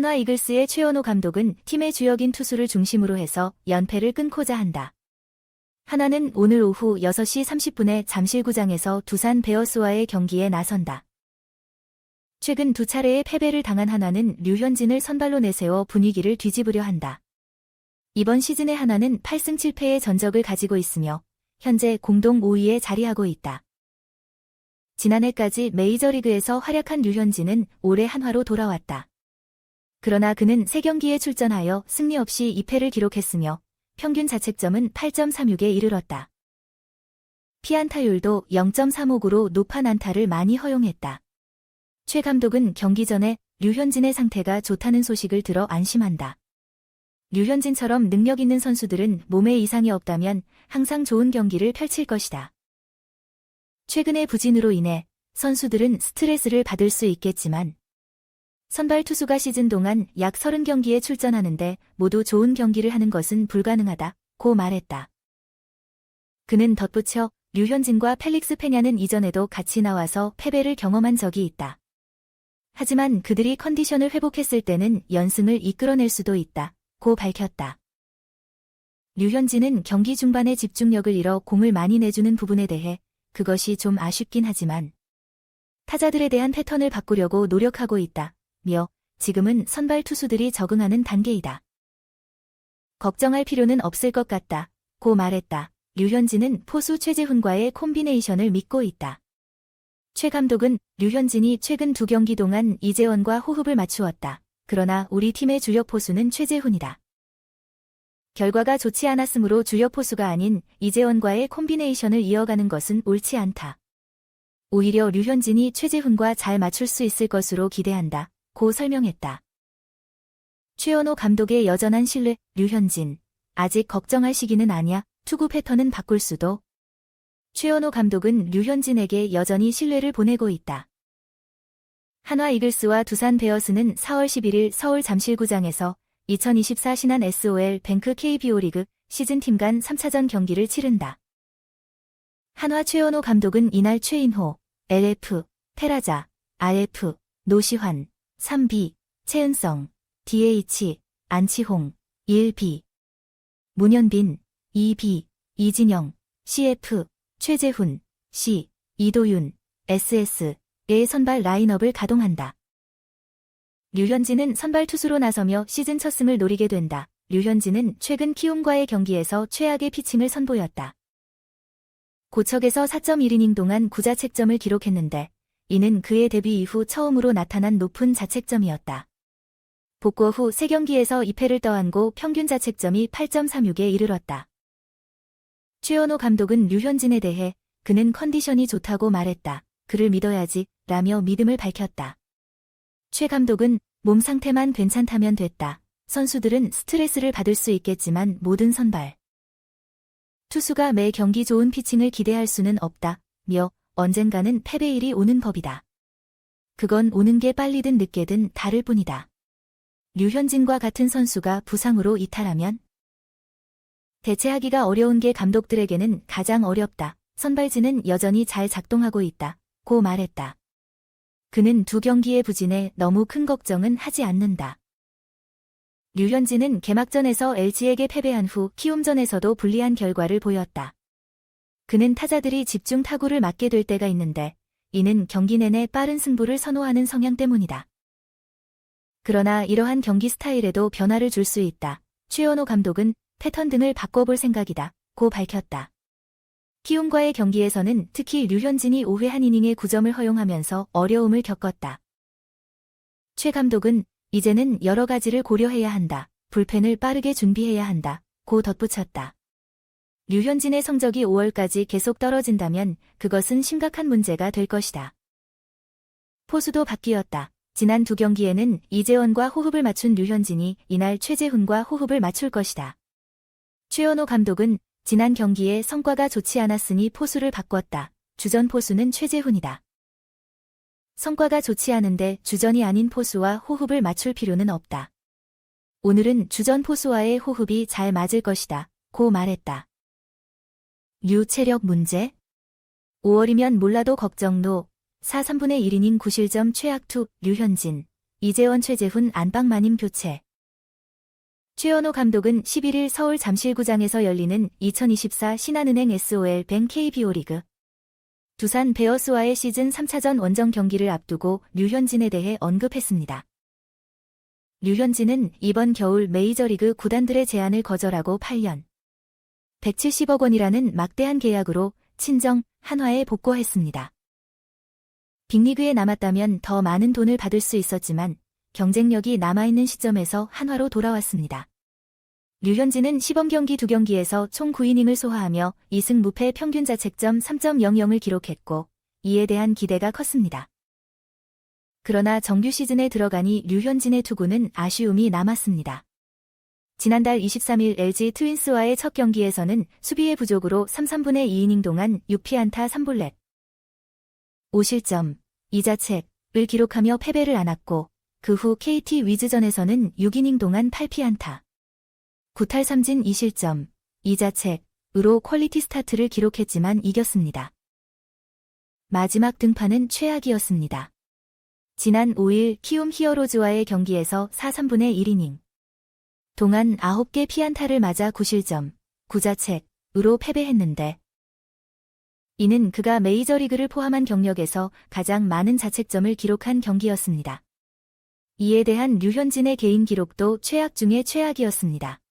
한화 이글스의 최원호 감독은 팀의 주역인 투수를 중심으로 해서 연패를 끊고자 한다. 한화는 오늘 오후 6시 30분에 잠실구장에서 두산 베어스와의 경기에 나선다. 최근 두 차례의 패배를 당한 한화는 류현진을 선발로 내세워 분위기를 뒤집으려 한다. 이번 시즌의 한화는 8승 7패의 전적을 가지고 있으며 현재 공동 5위에 자리하고 있다. 지난해까지 메이저리그에서 활약한 류현진은 올해 한화로 돌아왔다. 그러나 그는 3경기에 출전하여 승리 없이 2패를 기록했으며 평균 자책점은 8.36에 이르렀다. 피안타율도 0.35구로 높은 안타를 많이 허용했다. 최 감독은 경기 전에 류현진의 상태가 좋다는 소식을 들어 안심한다. 류현진처럼 능력 있는 선수들은 몸에 이상이 없다면 항상 좋은 경기를 펼칠 것이다. 최근의 부진으로 인해 선수들은 스트레스를 받을 수 있겠지만 선발 투수가 시즌 동안 약 30경기에 출전하는데 모두 좋은 경기를 하는 것은 불가능하다고 말했다. 그는 덧붙여 류현진과 펠릭스 페냐는 이전에도 같이 나와서 패배를 경험한 적이 있다. 하지만 그들이 컨디션을 회복했을 때는 연승을 이끌어낼 수도 있다고 밝혔다. 류현진은 경기 중반에 집중력을 잃어 공을 많이 내주는 부분에 대해 그것이 좀 아쉽긴 하지만 타자들에 대한 패턴을 바꾸려고 노력하고 있다며 지금은 선발 투수들이 적응하는 단계이다. 걱정할 필요는 없을 것 같다고 말했다. 류현진은 포수 최재훈과의 콤비네이션을 믿고 있다. 최 감독은 류현진이 최근 2경기 동안 이재원과 호흡을 맞추었다. 그러나 우리 팀의 주력 포수는 최재훈이다. 결과가 좋지 않았으므로 주력 포수가 아닌 이재원과의 콤비네이션을 이어가는 것은 옳지 않다. 오히려 류현진이 최재훈과 잘 맞출 수 있을 것으로 기대한다. 고 설명했다. 최원호 감독의 여전한 신뢰. 류현진, 아직 걱정할 시기는 아니야. 투구 패턴은 바꿀 수도. 최원호 감독은 류현진에게 여전히 신뢰를 보내고 있다. 한화 이글스와 두산 베어스는 4월 11일 서울 잠실구장에서 2024 신한 SOL 뱅크 KBO 리그 시즌팀 간 3차전 경기를 치른다. 한화 최원호 감독은 이날 최인호, LF, 테라자, RF, 노시환, 3B, 최은성, DH, 안치홍, 1B, 문현빈, 2B, 이진영, CF, 최재훈, C, 이도윤, SS의 선발 라인업을 가동한다. 류현진은 선발 투수로 나서며 시즌 첫 승을 노리게 된다. 류현진은 최근 키움과의 경기에서 최악의 피칭을 선보였다. 고척에서 4.1이닝 동안 9자책점을 기록했는데 이는 그의 데뷔 이후 처음으로 나타난 높은 자책점이었다. 복구 후 3경기에서 2패를 떠안고 평균 자책점이 8.36에 이르렀다. 최원호 감독은 류현진에 대해 그는 컨디션이 좋다고 말했다. 그를 믿어야지 라며 믿음을 밝혔다. 최 감독은 몸 상태만 괜찮다면 됐다. 선수들은 스트레스를 받을 수 있겠지만 모든 선발 투수가 매 경기 좋은 피칭을 기대할 수는 없다며 언젠가는 패배일이 오는 법이다. 그건 오는 게 빨리든 늦게든 다를 뿐이다. 류현진과 같은 선수가 부상으로 이탈하면 대체하기가 어려운 게 감독들에게는 가장 어렵다. 선발진은 여전히 잘 작동하고 있다고 말했다. 그는 2경기의 부진에 너무 큰 걱정은 하지 않는다. 류현진은 개막전에서 LG에게 패배한 후 키움전에서도 불리한 결과를 보였다. 그는 타자들이 집중 타구를 맞게 될 때가 있는데 이는 경기 내내 빠른 승부를 선호하는 성향 때문이다. 그러나 이러한 경기 스타일에도 변화를 줄 수 있다. 최원호 감독은 패턴 등을 바꿔볼 생각이다. 고 밝혔다. 키움과의 경기에서는 특히 류현진이 5회 한 이닝에 9점을 허용하면서 어려움을 겪었다. 최 감독은 이제는 여러 가지를 고려해야 한다. 불펜을 빠르게 준비해야 한다. 고 덧붙였다. 류현진의 성적이 5월까지 계속 떨어진다면 그것은 심각한 문제가 될 것이다. 포수도 바뀌었다. 지난 2경기에는 이재원과 호흡을 맞춘 류현진이 이날 최재훈과 호흡을 맞출 것이다. 최원호 감독은 지난 경기에 성과가 좋지 않았으니 포수를 바꿨다. 주전 포수는 최재훈이다. 성과가 좋지 않은데 주전이 아닌 포수와 호흡을 맞출 필요는 없다. 오늘은 주전 포수와의 호흡이 잘 맞을 것이다. 고 말했다. 류 체력 문제? 5월이면 몰라도 걱정. 4 3분의 1이닝 9실점 최악 투. 류현진 이재원 최재훈 안방마님 교체. 최연호 감독은 11일 서울 잠실구장에서 열리는 2024 신한은행 SOL-뱅 KBO 리그 두산 베어스와의 시즌 3차전 원정 경기를 앞두고 류현진에 대해 언급했습니다. 류현진은 이번 겨울 메이저리그 구단들의 제안을 거절하고 8년 170억 원이라는 막대한 계약으로 친정 한화에 복귀했습니다. 빅리그에 남았다면 더 많은 돈을 받을 수 있었지만 경쟁력이 남아있는 시점에서 한화로 돌아왔습니다. 류현진은 시범경기 2경기에서 총 9이닝을 소화하며 2승 무패 평균 자책점 3.00을 기록했고 이에 대한 기대가 컸습니다. 그러나 정규 시즌에 들어가니 류현진의 투구는 아쉬움이 남았습니다. 지난달 23일 LG 트윈스와의 첫 경기에서는 수비의 부족으로 3/3분의 2이닝 동안 6피안타 3볼넷 5실점 2자책을 기록하며 패배를 안았고 그 후 KT 위즈전에서는 6이닝 동안 8피안타 9탈 3진 2실점 2자책으로 퀄리티 스타트를 기록했지만 이겼습니다. 마지막 등판은 최악이었습니다. 지난 5일 키움 히어로즈와의 경기에서 4/3분의 1이닝 동안 9개 피안타를 맞아 9실점 9자책으로 패배했는데 이는 그가 메이저리그를 포함한 경력에서 가장 많은 자책점을 기록한 경기였습니다. 이에 대한 류현진의 개인 기록도 최악 중의 최악이었습니다.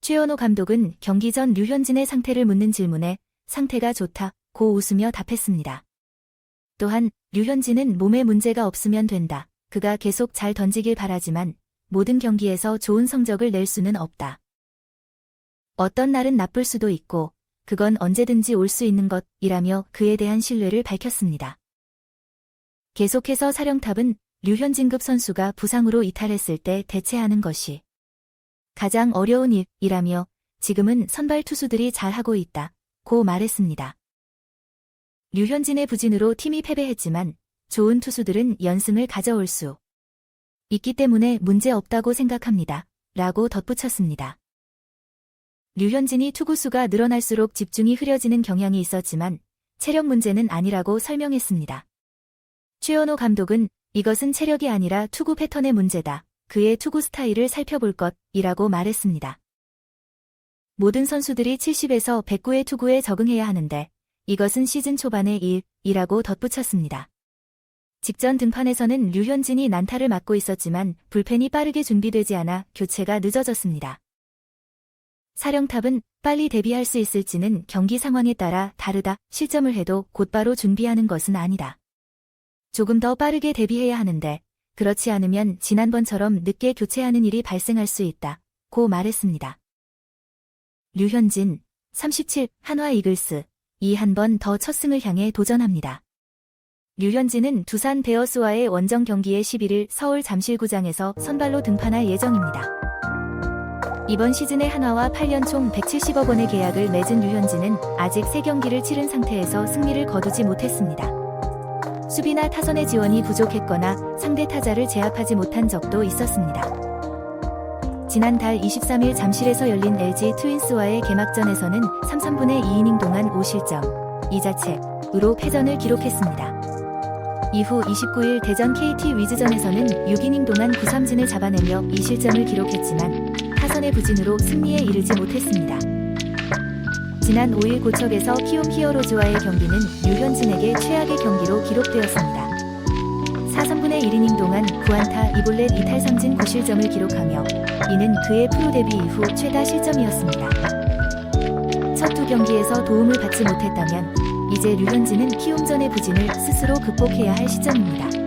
최연호 감독은 경기 전 류현진의 상태를 묻는 질문에 상태가 좋다고 웃으며 답했습니다. 또한 류현진은 몸에 문제가 없으면 된다. 그가 계속 잘 던지길 바라지만 모든 경기에서 좋은 성적을 낼 수는 없다. 어떤 날은 나쁠 수도 있고 그건 언제든지 올 수 있는 것이라며 그에 대한 신뢰를 밝혔습니다. 계속해서 사령탑은 류현진급 선수가 부상으로 이탈했을 때 대체하는 것이 가장 어려운 일이라며 지금은 선발 투수들이 잘하고 있다고 말했습니다. 류현진의 부진으로 팀이 패배했지만 좋은 투수들은 연승을 가져올 수 있기 때문에 문제 없다고 생각합니다. 라고 덧붙였습니다. 류현진이 투구수가 늘어날수록 집중이 흐려지는 경향이 있었지만 체력 문제는 아니라고 설명했습니다. 최연호 감독은 이것은 체력이 아니라 투구 패턴의 문제다. 그의 투구 스타일을 살펴볼 것이라고 말했습니다. 모든 선수들이 70에서 109의 투구에 적응해야 하는데 이것은 시즌 초반의 일이라고 덧붙였습니다. 직전 등판에서는 류현진이 난타를 맞고 있었지만 불펜이 빠르게 준비되지 않아 교체가 늦어졌습니다. 사령탑은 빨리 데뷔할 수 있을지는 경기 상황에 따라 다르다. 실점을 해도 곧바로 준비하는 것은 아니다. 조금 더 빠르게 데뷔해야 하는데 그렇지 않으면 지난번처럼 늦게 교체하는 일이 발생할 수 있다고 말했습니다. 류현진 37 한화 이글스 한 번 더 첫 승을 향해 도전합니다. 류현진은 두산 베어스와의 원정 경기에 11일 서울 잠실구장에서 선발로 등판할 예정입니다. 이번 시즌에 한화와 8년 총 170억 원의 계약을 맺은 류현진은 아직 3경기를 치른 상태에서 승리를 거두지 못했습니다. 수비나 타선의 지원이 부족했거나 상대 타자를 제압하지 못한 적도 있었습니다. 지난달 23일 잠실에서 열린 LG 트윈스와의 개막전에서는 3/3분의 2이닝 동안 5실점 2자책으로 패전을 기록했습니다. 이후 29일 대전 KT 위즈전에서는 6이닝 동안 9삼진을 잡아내며 2실점을 기록했지만 타선의 부진으로 승리에 이르지 못했습니다. 지난 5일 고척에서 키움 히어로즈와의 경기는 류현진에게 최악의 경기로 기록되었습니다. 4/3분의 1이닝 동안 9안타 2볼넷 2탈 3진 9실점을 기록하며 이는 그의 프로 데뷔 이후 최다 실점이었습니다. 첫 2경기에서 도움을 받지 못했다면 이제 류현진은 키움전의 부진을 스스로 극복해야 할 시점입니다.